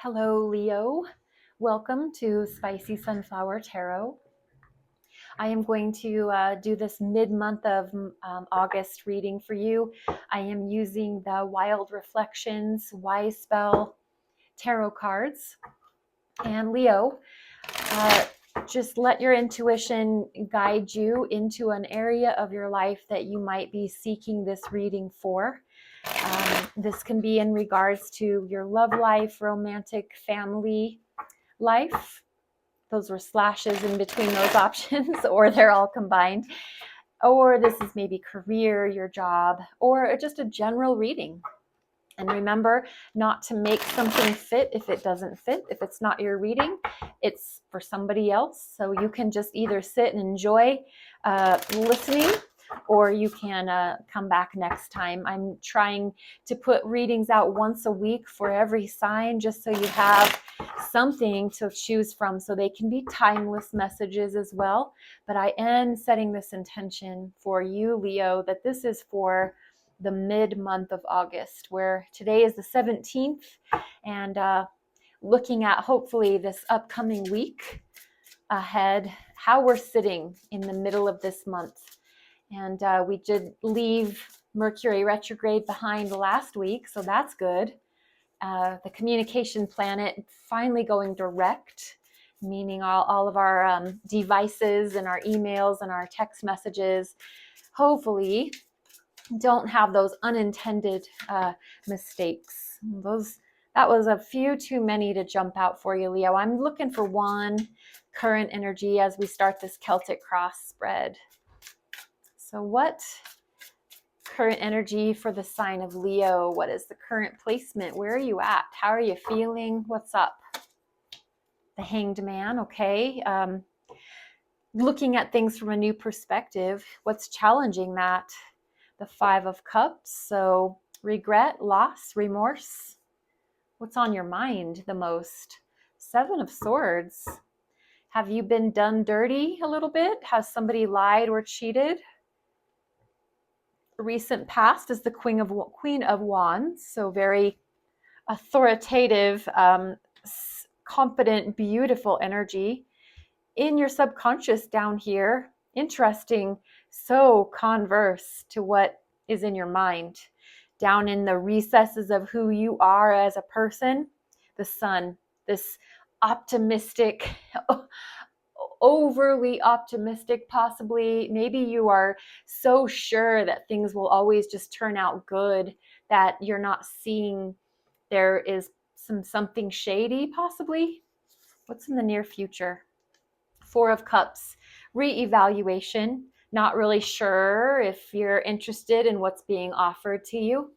Hello, Leo. Welcome to Spicy Sunflower Tarot. I am going to do this mid-month of August reading for you. I am using the Wild Reflections Wise Spell Tarot cards. And Leo, uh, just let your intuition guide you into an area of your life that you might be seeking this reading for. This can be in regards to your love life, romantic, family life. Those were slashes in between those options, or they're all combined. Or this is maybe career, your job, or just a general reading. And remember not to make something fit if it doesn't fit. If it's not your reading, it's for somebody else. So you can just either sit and enjoy listening, or you can come back next time. I'm trying to put readings out once a week for every sign, just so you have something to choose from, so they can be timeless messages as well. But I am setting this intention for you, Leo, that this is for the mid-month of August, where today is the 17th, and looking at hopefully this upcoming week ahead, how we're sitting in the middle of this month. And we did leave Mercury retrograde behind last week, so that's good. The communication planet finally going direct, meaning all of our devices and our emails and our text messages hopefully don't have those unintended mistakes. That was a few too many to jump out for you, Leo. I'm looking for one current energy as we start this Celtic cross spread. So what current energy for the sign of Leo? What is the current placement? Where are you at? How are you feeling? What's up? The Hanged Man, okay. Looking at things from a new perspective. What's challenging that? The Five of Cups. So regret, loss, remorse. What's on your mind the most? Seven of Swords. Have you been done dirty a little bit? Has somebody lied or cheated? Recent past is the Queen of Wands. So very authoritative, confident, beautiful energy. In your subconscious down here, interesting, so converse to what is in your mind. Down in the recesses of who you are as a person, the Sun, this optimistic, overly optimistic possibly. Maybe you are so sure that things will always just turn out good that you're not seeing there is something shady possibly. What's in the near future? Four of Cups, reevaluation, not really sure if you're interested in what's being offered to you.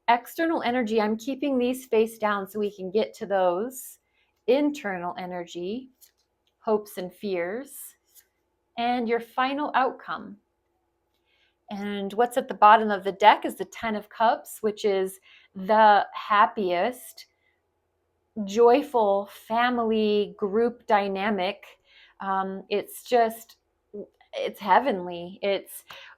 External energy, I'm keeping these face down so we can get to those. Internal energy, hopes and fears, and your final outcome. And what's at the bottom of the deck is the Ten of Cups, which is the happiest, joyful family group dynamic. It's heavenly.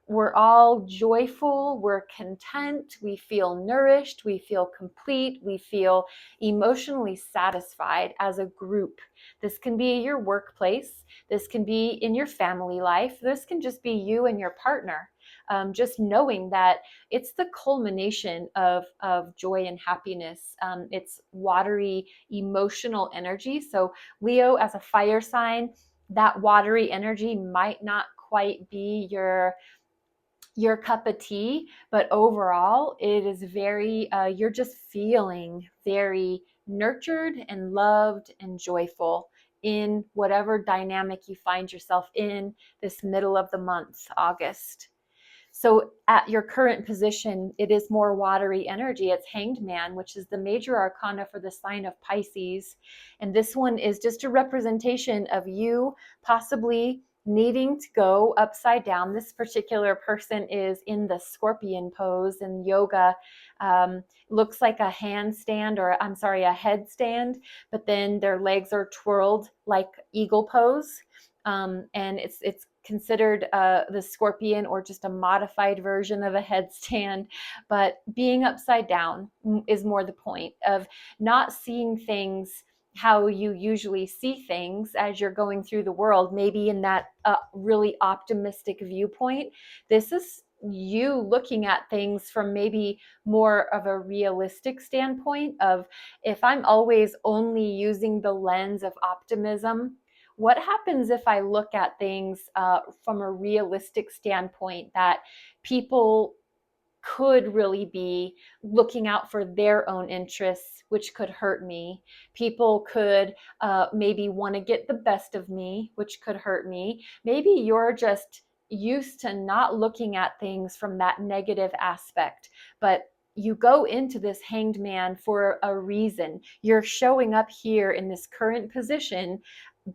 We're all joyful, we're content, we feel nourished, we feel complete, we feel emotionally satisfied as a group. This can be your workplace, this can be in your family life, this can just be you and your partner. Just knowing that it's the culmination of joy and happiness. It's watery, emotional energy. So Leo, as a fire sign, that watery energy might not quite be your cup of tea, but overall it is very you're just feeling very nurtured and loved and joyful in whatever dynamic you find yourself in this middle of the month, August. So at your current position, it is more watery energy. It's Hanged Man, which is the major arcana for the sign of Pisces. And this one is just a representation of you possibly needing to go upside down. This particular person is in the scorpion pose in yoga. Looks like a handstand, or I'm sorry, a headstand, but then their legs are twirled like eagle pose. And it's considered the scorpion, or just a modified version of a headstand. But being upside down is more the point of not seeing things how you usually see things as you're going through the world, maybe in that really optimistic viewpoint. This is you looking at things from maybe more of a realistic standpoint of, if I'm always only using the lens of optimism, what happens if I look at things from a realistic standpoint, that people could really be looking out for their own interests, which could hurt me. People could maybe want to get the best of me, which could hurt me. Maybe you're just used to not looking at things from that negative aspect, but you go into this hanged man for a reason. You're showing up here in this current position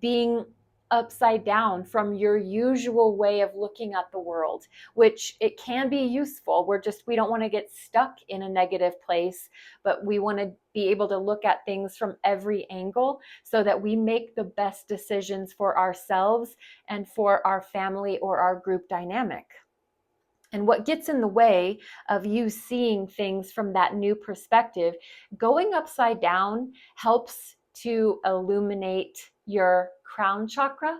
being upside down from your usual way of looking at the world, which it can be useful. We don't want to get stuck in a negative place, but we want to be able to look at things from every angle so that we make the best decisions for ourselves and for our family or our group dynamic. And what gets in the way of you seeing things from that new perspective, going upside down helps to illuminate your crown chakra.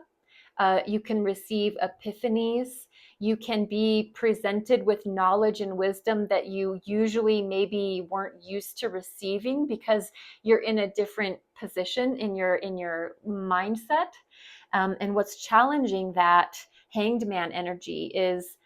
You can receive epiphanies. You can be presented with knowledge and wisdom that you usually maybe weren't used to receiving because you're in a different position in your mindset. And what's challenging that hanged man energy is,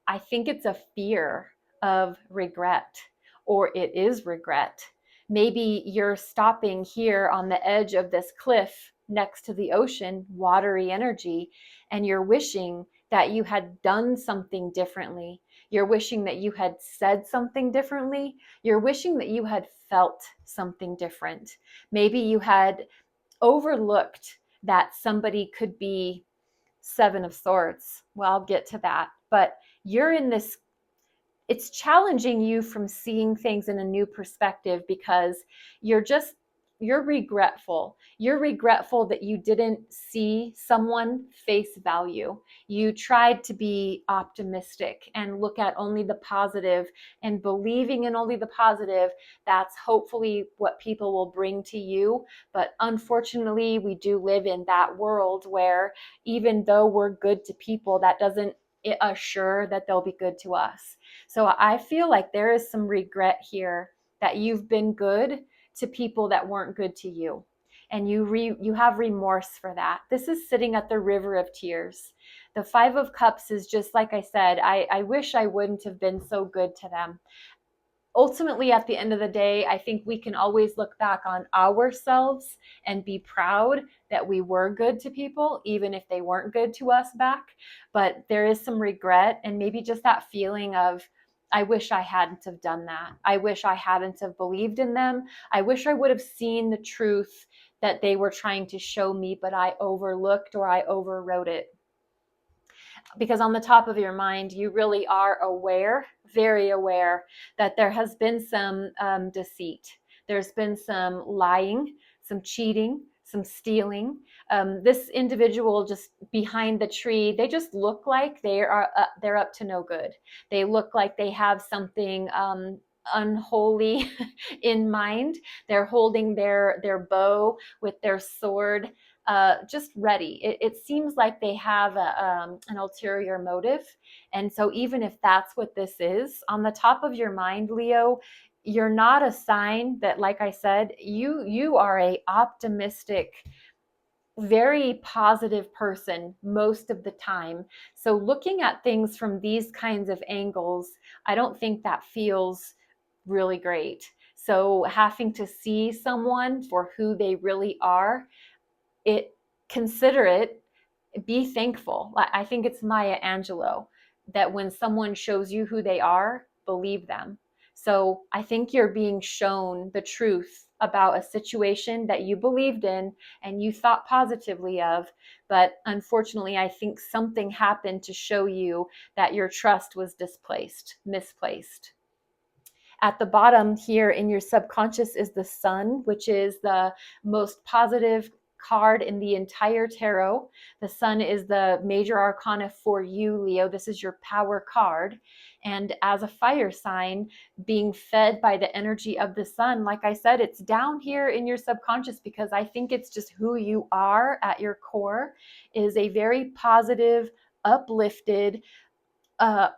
I think it's a fear of regret, or it is regret. Maybe you're stopping here on the edge of this cliff next to the ocean, watery energy, and you're wishing that you had done something differently. You're wishing that you had said something differently. You're wishing that you had felt something different. Maybe you had overlooked that somebody could be Seven of Swords. Well, I'll get to that. But you're in this, it's challenging you from seeing things in a new perspective because you're just, you're regretful. You're regretful that you didn't see someone face value. You tried to be optimistic and look at only the positive, and believing in only the positive. That's hopefully what people will bring to you. But unfortunately, we do live in that world where even though we're good to people, that doesn't assure that they'll be good to us. So I feel like there is some regret here that you've been good to people that weren't good to you. And you have remorse for that. This is sitting at the river of tears. The Five of Cups is just like I said, I wish I wouldn't have been so good to them. Ultimately, at the end of the day, I think we can always look back on ourselves and be proud that we were good to people, even if they weren't good to us back. But there is some regret, and maybe just that feeling of, I wish I hadn't have done that. I wish I hadn't have believed in them. I wish I would have seen the truth that they were trying to show me, but I overlooked or I overwrote it. Because on the top of your mind, you really are aware, very aware, that there has been some deceit. There's been some lying, some cheating, some stealing. This individual just behind the tree, they just look like they're up to no good. They look like they have something unholy in mind. They're holding their bow with their sword, just ready. It seems like they have an ulterior motive. And so even if that's what this is, on the top of your mind, Leo, you're not a sign that, like I said, you are a optimistic, very positive person most of the time. So looking at things from these kinds of angles, I don't think that feels really great. So having to see someone for who they really are, consider it, be thankful. I think it's Maya Angelou that when someone shows you who they are, believe them. So I think you're being shown the truth about a situation that you believed in and you thought positively of, but unfortunately, I think something happened to show you that your trust was misplaced. At the bottom here in your subconscious is the sun, which is the most positive card in the entire tarot. The sun is the major arcana for you, Leo. This is your power card. And as a fire sign, being fed by the energy of the sun, like I said, it's down here in your subconscious because I think it's just who you are at your core, is a very positive, uplifted,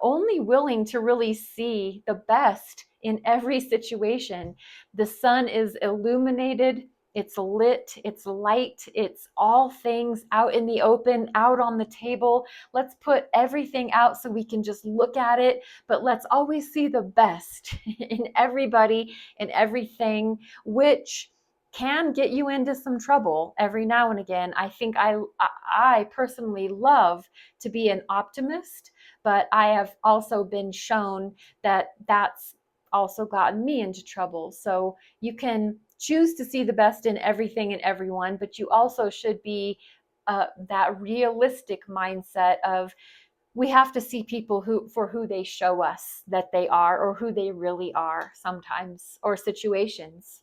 only willing to really see the best in every situation. The sun is illuminated, it's lit, it's light, it's all things out in the open, out on the table. Let's put everything out so we can just look at it, but let's always see the best in everybody and everything, which can get you into some trouble every now and again. I think I personally love to be an optimist, but I have also been shown that that's also gotten me into trouble. So you can choose to see the best in everything and everyone, but you also should be that realistic mindset of, we have to see people who for who they show us that they are, or who they really are sometimes, or situations.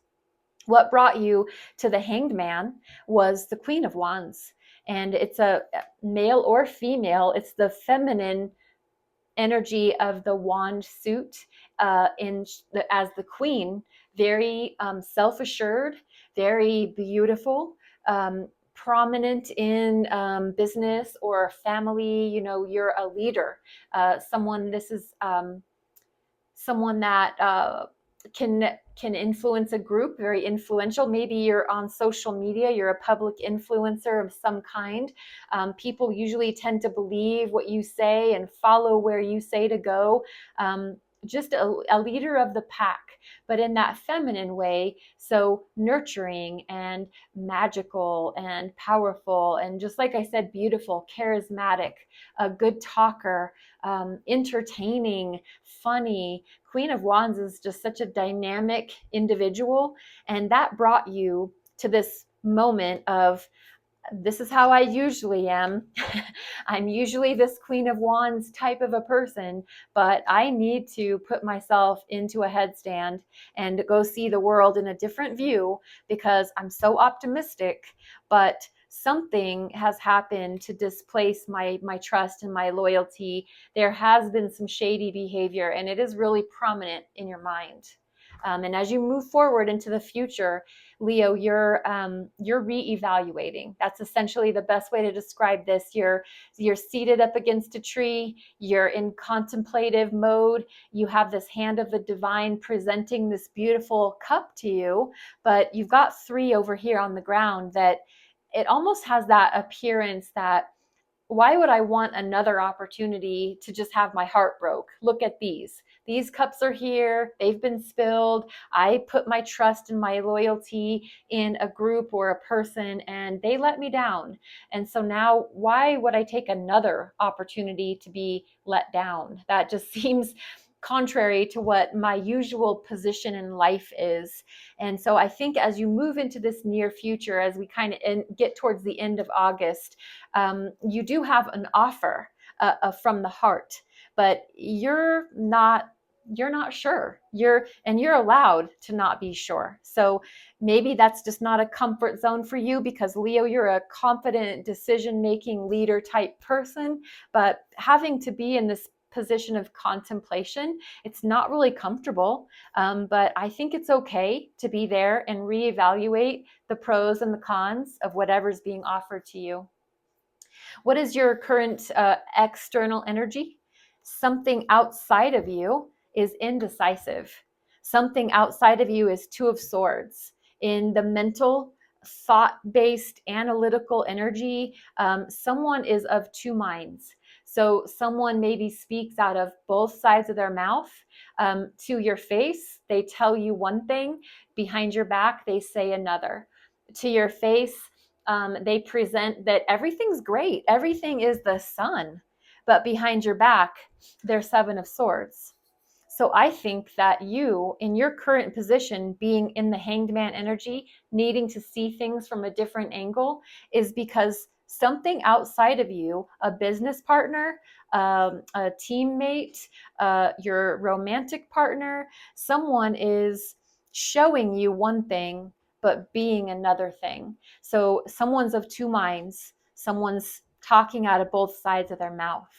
What brought you to the Hanged Man was the Queen of Wands, and it's a male or female, it's the feminine energy of the wand suit, as the queen, very self-assured, very beautiful, prominent in business or family. You know, you're a leader, someone. This is someone that can influence a group, very influential. Maybe you're on social media, you're a public influencer of some kind. People usually tend to believe what you say and follow where you say to go. Just a leader of the pack, but in that feminine way. So nurturing and magical and powerful, and just like I said, beautiful, charismatic, a good talker, entertaining, funny. Queen of Wands is just such a dynamic individual. And that brought you to this moment of, this is how I usually am. I'm usually this Queen of Wands type of a person, but I need to put myself into a headstand and go see the world in a different view because I'm so optimistic, but something has happened to displace my trust and my loyalty. There has been some shady behavior, and it is really prominent in your mind. And as you move forward into the future, Leo, you're reevaluating. That's essentially the best way to describe this. You're seated up against a tree. You're in contemplative mode. You have this hand of the divine presenting this beautiful cup to you, but you've got three over here on the ground that it almost has that appearance that, why would I want another opportunity to just have my heart broke? Look at these. These cups are here. They've been spilled. I put my trust and my loyalty in a group or a person, and they let me down. And so now, why would I take another opportunity to be let down? That just seems contrary to what my usual position in life is. And so I think as you move into this near future, as we kind of get towards the end of August, you do have an offer from the heart, but you're not sure. You're allowed to not be sure. So maybe that's just not a comfort zone for you, because Leo, you're a confident decision-making leader type person, but having to be in this position of contemplation, it's not really comfortable. But I think it's okay to be there and reevaluate the pros and the cons of whatever's being offered to you. What is your current external energy? Something outside of you is indecisive. Something outside of you is Two of Swords. In the mental, thought-based, analytical energy, someone is of two minds. So someone maybe speaks out of both sides of their mouth. To your face, they tell you one thing. Behind your back, they say another. To your face, they present that everything's great. Everything is the sun. But behind your back, they're Seven of Swords. So I think that you, in your current position, being in the Hanged Man energy, needing to see things from a different angle, is because something outside of you, a business partner, a teammate, your romantic partner, someone is showing you one thing, but being another thing. So someone's of two minds, someone's talking out of both sides of their mouth.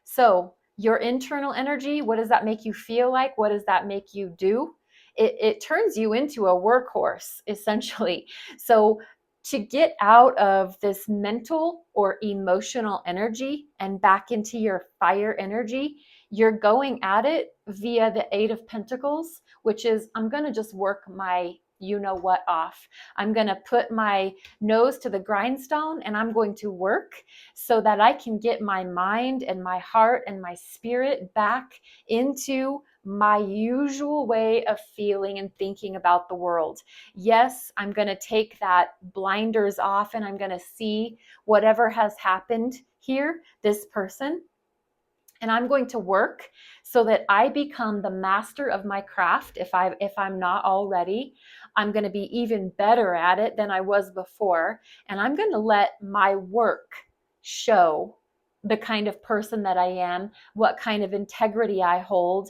So your internal energy, what does that make you feel like? What does that make you do? It turns you into a workhorse, essentially. So to get out of this mental or emotional energy and back into your fire energy, you're going at it via the Eight of Pentacles, which is, I'm going to just work my you know what off. I'm going to put my nose to the grindstone and I'm going to work so that I can get my mind and my heart and my spirit back into my usual way of feeling and thinking about the world. Yes, I'm going to take that blinders off and I'm going to see whatever has happened here, this person, and I'm going to work so that I become the master of my craft. If I'm not already, I'm going to be even better at it than I was before, and I'm going to let my work show the kind of person that I am, what kind of integrity I hold.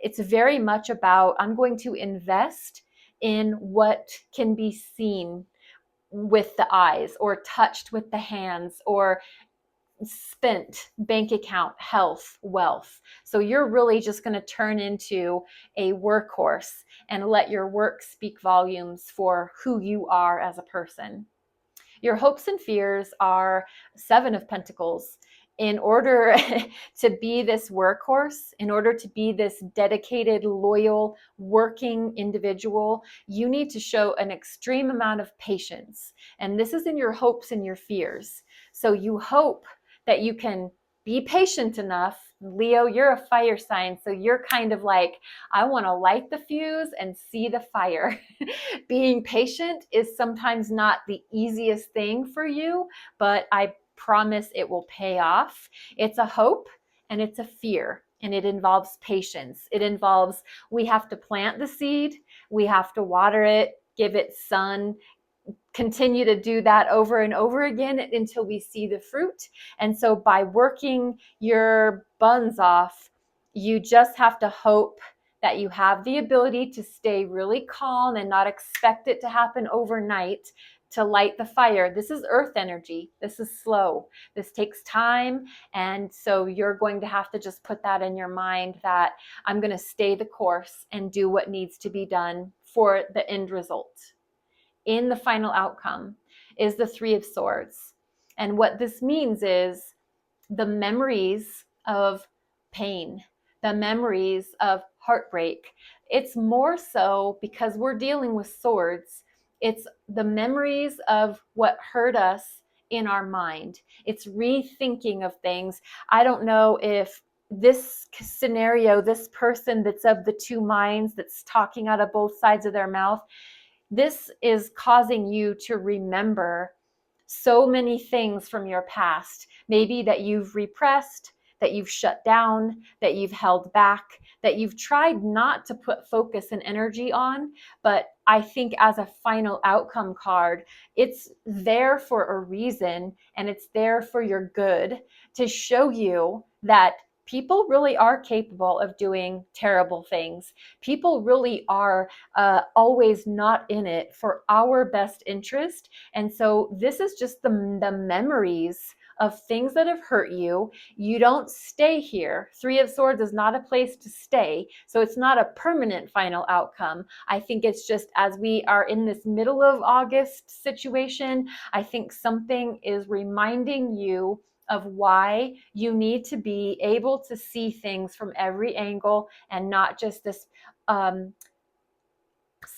It's very much about, I'm going to invest in what can be seen with the eyes or touched with the hands or spent bank account, health, wealth. So you're really just going to turn into a workhorse and let your work speak volumes for who you are as a person. Your hopes and fears are Seven of Pentacles. In order to be this workhorse, in order to be this dedicated, loyal, working individual, you need to show an extreme amount of patience. And this is in your hopes and your fears. So you hope that you can be patient enough. Leo, you're a fire sign, so you're kind of like, I want to light the fuse and see the fire. Being patient is sometimes not the easiest thing for you, but I promise it will pay off. It's a hope and it's a fear, and it involves patience. It involves, we have to plant the seed, we have to water it, give it sun, continue to do that over and over again until we see the fruit. And so by working your buns off, you just have to hope that you have the ability to stay really calm and not expect it to happen overnight to light the fire. This is earth energy. This is slow. This takes time. And so you're going to have to just put that in your mind that I'm going to stay the course and do what needs to be done for the end result. In the final outcome is the Three of Swords. And what this means is the memories of pain, the memories of heartbreak. It's more so because we're dealing with swords. It's the memories of what hurt us in our mind. It's rethinking of things. I don't know if this scenario, this person that's of the two minds, that's talking out of both sides of their mouth, this is causing you to remember so many things from your past, maybe that you've repressed, that you've shut down, that you've held back, that you've tried not to put focus and energy on. But I think as a final outcome card, it's there for a reason, and it's there for your good, to show you that people really are capable of doing terrible things. People really are always not in it for our best interest. And so this is just the memories of things that have hurt you. You don't stay here. Three of Swords is not a place to stay. So it's not a permanent final outcome. I think it's just, as we are in this middle of August situation, I think something is reminding you of why you need to be able to see things from every angle and not just this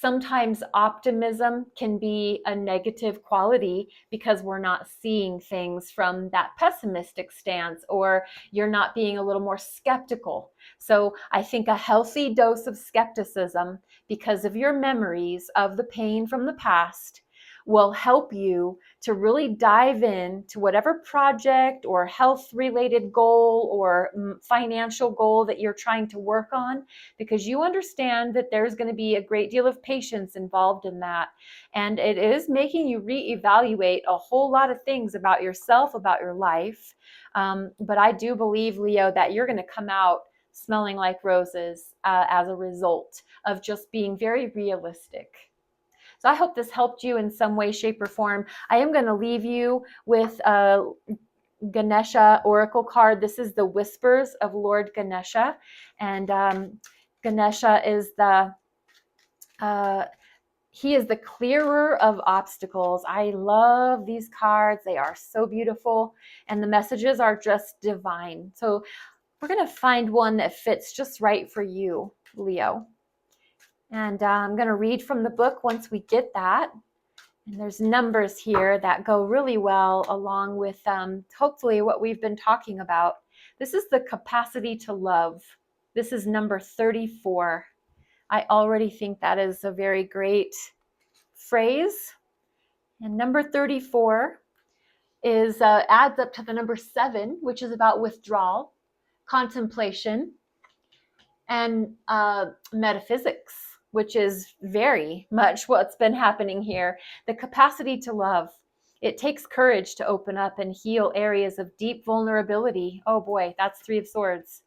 sometimes optimism can be a negative quality because we're not seeing things from that pessimistic stance, or you're not being a little more skeptical. So I think a healthy dose of skepticism, because of your memories of the pain from the past, will help you to really dive in to whatever project or health related goal or financial goal that you're trying to work on, because you understand that there's going to be a great deal of patience involved in that. And it is making you reevaluate a whole lot of things about yourself, about your life. But I do believe, Leo, that you're going to come out smelling like roses as a result of just being very realistic. So I hope this helped you in some way, shape, or form. I am going to leave you with Ganesha oracle card. This is the Whispers of Lord Ganesha, and Ganesha is he is the clearer of obstacles. I love these cards. They are so beautiful, and the messages are just divine. So we're going to find one that fits just right for you, Leo. And I'm going to read from the book once we get that. And there's numbers here that go really well along with hopefully what we've been talking about. This is the capacity to love. This is number 34. I already think that is a very great phrase. And number 34 is adds up to the number 7, which is about withdrawal, contemplation, and metaphysics, which is very much what's been happening here. The capacity to love. It takes courage to open up and heal areas of deep vulnerability. Oh boy, that's 3 of Swords.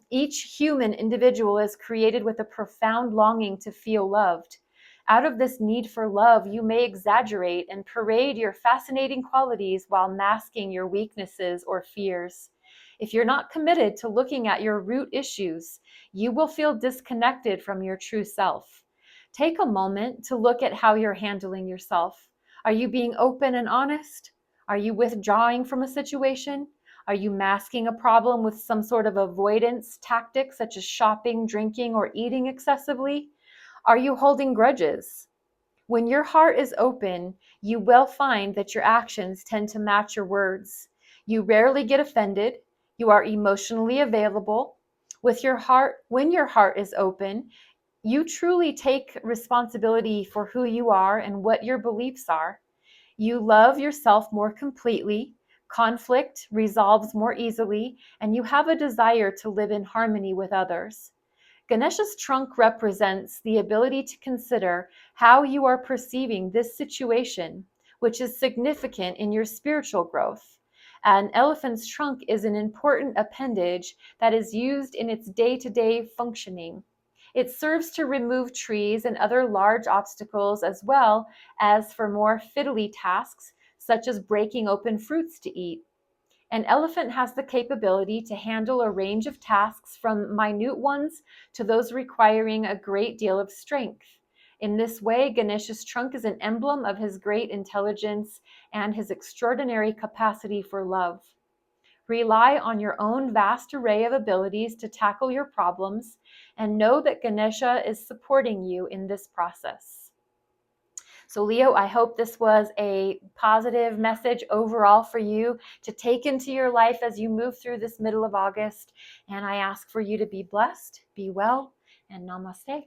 Each human individual is created with a profound longing to feel loved. Out of this need for love, you may exaggerate and parade your fascinating qualities while masking your weaknesses or fears. If you're not committed to looking at your root issues, you will feel disconnected from your true self. Take a moment to look at how you're handling yourself. Are you being open and honest? Are you withdrawing from a situation? Are you masking a problem with some sort of avoidance tactic, such as shopping, drinking, or eating excessively? Are you holding grudges? When your heart is open, you will find that your actions tend to match your words. You rarely get offended. You are emotionally available. When your heart is open, you truly take responsibility for who you are and what your beliefs are. You love yourself more completely. Conflict resolves more easily, and you have a desire to live in harmony with others. Ganesha's trunk represents the ability to consider how you are perceiving this situation, which is significant in your spiritual growth. An elephant's trunk is an important appendage that is used in its day-to-day functioning. It serves to remove trees and other large obstacles as well as for more fiddly tasks, such as breaking open fruits to eat. An elephant has the capability to handle a range of tasks from minute ones to those requiring a great deal of strength. In this way, Ganesha's trunk is an emblem of his great intelligence and his extraordinary capacity for love. Rely on your own vast array of abilities to tackle your problems and know that Ganesha is supporting you in this process. So Leo, I hope this was a positive message overall for you to take into your life as you move through this middle of August. And I ask for you to be blessed, be well, and namaste.